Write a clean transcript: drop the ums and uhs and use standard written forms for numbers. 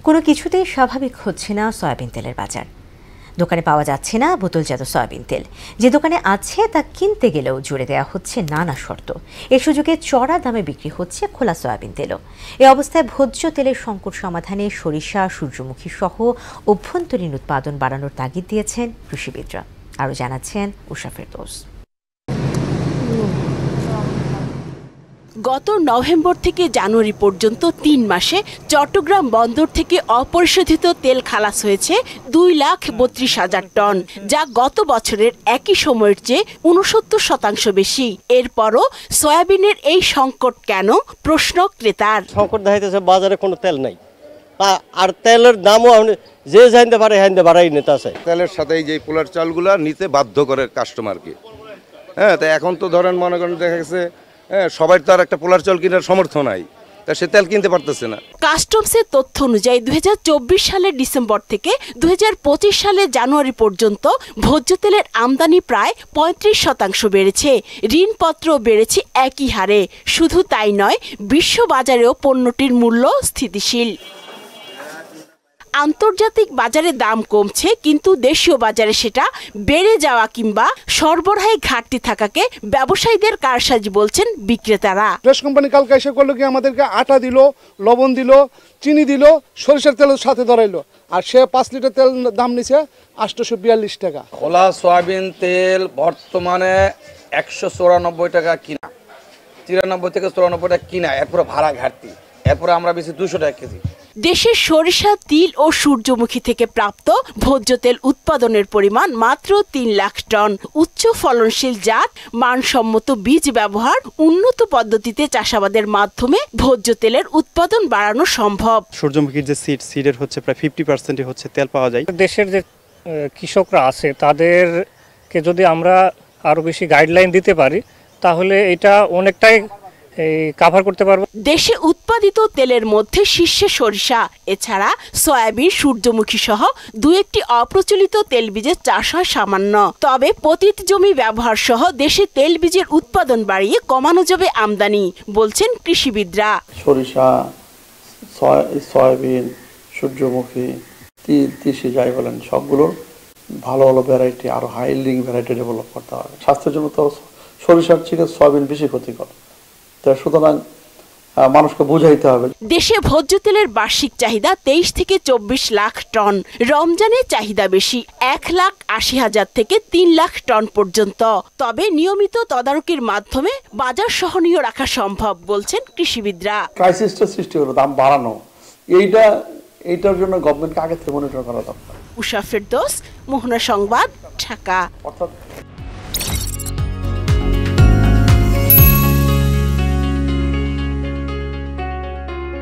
কোনো কিছুতেই স্বাভাবিক হচ্ছে না সয়াবিন তেলের বাজার। দোকানে পাওয়া যাচ্ছে না বোতলজাত সয়াবিন তেল। যে দোকানে আছে তা কিনতে গেলেও জুড়ে দেওয়া হচ্ছে নানা শর্ত। এর সুযোগে চড়া দামে বিক্রি হচ্ছে খোলা সয়াবিন তেলও। এই অবস্থায় ভোজ্য তেলের সংকট সমাধানে সরিষা, সূর্যমুখী সহ অভ্যন্তরীণ উৎপাদন বাড়ানোর তাগিদ দিয়েছেন কৃষিবিদরা। আরও জানাচ্ছেন উষা ফেরদৌস। গত নভেম্বর থেকে জানুয়ারি পর্যন্ত ৩ মাসে চট্টগ্রাম বন্দর থেকে অপরিশোধিত তেল খালাস হয়েছে ২,৩২,০০০ টন, যা গত বছরের একই সময়ের চেয়ে ৬৯% বেশি। এরপরও সয়াবিনের এই সংকট কেন, প্রশ্ন ক্রেতার। সংকট দেখাইতেছে বাজারে কোনো তেল নাই, আর তেলের দামও যে জানতে পারে হাইতে বাড়াই নিতে আছে। তেলের সাথে এই যে পোলার চালগুলা নিতে বাধ্য করে কাস্টমারকে। হ্যাঁ, তো এখন তো ধরেন মনে করেন দেখা গেছে সবাই তো আর একটা পোলার চাল কেনার সামর্থ্য নাই, তা সে তেল কিনতে পারতেছে না। কাস্টমসের তথ্য অনুযায়ী ২০২৪ সালের ডিসেম্বর থেকে ২০২৫ সালের জানুয়ারি পর্যন্ত ভোজ্য তেলের আমদানি প্রায় ৩৫% বেড়েছে। ঋণপত্র বেড়েছে একই হারে। শুধু তাই নয়, বিশ্ব বাজারেও পণ্যটির মূল্য স্থিতিশীল। আন্তর্জাতিক বাজারে দাম কমছে, কিন্তু দেশীয় বাজারে সেটা বেড়ে যাওয়া কিংবা সরবরাহে ঘাটতি থাকাকে ব্যবসায়ীদের কারসাজি বলছেন বিক্রেতারা। ফ্রেশ কোম্পানি কালকে এসে করলো কি, আমাদেরকে আটা দিল, লবণ দিল, চিনি দিল, সরিষার তেলের সাথে ধরাইলো, আর সে ৫ লিটার তেল দাম নিছে ৮৪২ টাকা। খোলা সয়াবিন তেল বর্তমানে ১৯৪ টাকা কিনা, ৯৩ থেকে ৯৪ টাকা কিনা, এরপরে ভাড়া ঘাটতি, এরপরে আমরা বেশি ২০০ টাকা কেজি। দেশের সরিষা, তিল ও সূর্যমুখী থেকে প্রাপ্ত ভোজ্য তেল উৎপাদনের পরিমাণ মাত্র ৩ লাখ টন। উচ্চ ফলনশীল জাত, মানসম্মত বীজ ব্যবহার, উন্নত পদ্ধতিতে চাষাবাদের মাধ্যমে ভোজ্য তেলের উৎপাদন বাড়ানো সম্ভব। সূর্যমুখীর যে সিডের হচ্ছে প্রায় 50% হচ্ছে তেল পাওয়া যায়। দেশের যে কৃষকরা আছে তাদেরকে যদি আমরা আরো বেশি গাইডলাইন দিতে পারি, তাহলে এটা অনেকটাই কভার করতে পারবো। দেশে উৎপাদিত তেলের মধ্যে শীর্ষে সরিষা, এছাড়া সয়াবিন, সূর্যমুখী সহ ২-১টি অপ্রচলিত তেলবীজের চাষ হয় সামান্য। তবে পতিত জমি ব্যবহার সহ দেশে তেলবীজের উৎপাদন বাড়িয়ে কমানো যাবে আমদানি, বলছেন কৃষিবিদরা। সরিষা, সয়াবিন, সূর্যমুখী, তিসি যাই বলেন, সবগুলোর ভালো ভালো ভ্যারাইটি, আরো হাই ইল্ডিং ভ্যারাইটি ডেভেলপ করতে হবে। স্বাস্থ্যের জন্য তো সরিষার থেকে সয়াবিন বেশি ক্ষতিকর, সুতরাং মানুষকে বুঝাইতে হবে। দেশে ভোজ্য তেলের বার্ষিক চাহিদা ২৩ থেকে ২৪ লাখ টন। রমজানে চাহিদা বেশি, ১,৮০,০০০ থেকে ৩ লাখ টন পর্যন্ত। তবে নিয়মিত তদারকির মাধ্যমে বাজার সহনীয় রাখা সম্ভব, বলছেন কৃষিবিদরা। ক্রাইসিসটা সৃষ্টি হলো, দাম বাড়ানো, এইটার জন্য গভর্নমেন্টকে আগে থেকে মনিটর করা দরকার। উষা ফেরদৌস, মোহনা সংবাদ, ঢাকা। অর্থাৎ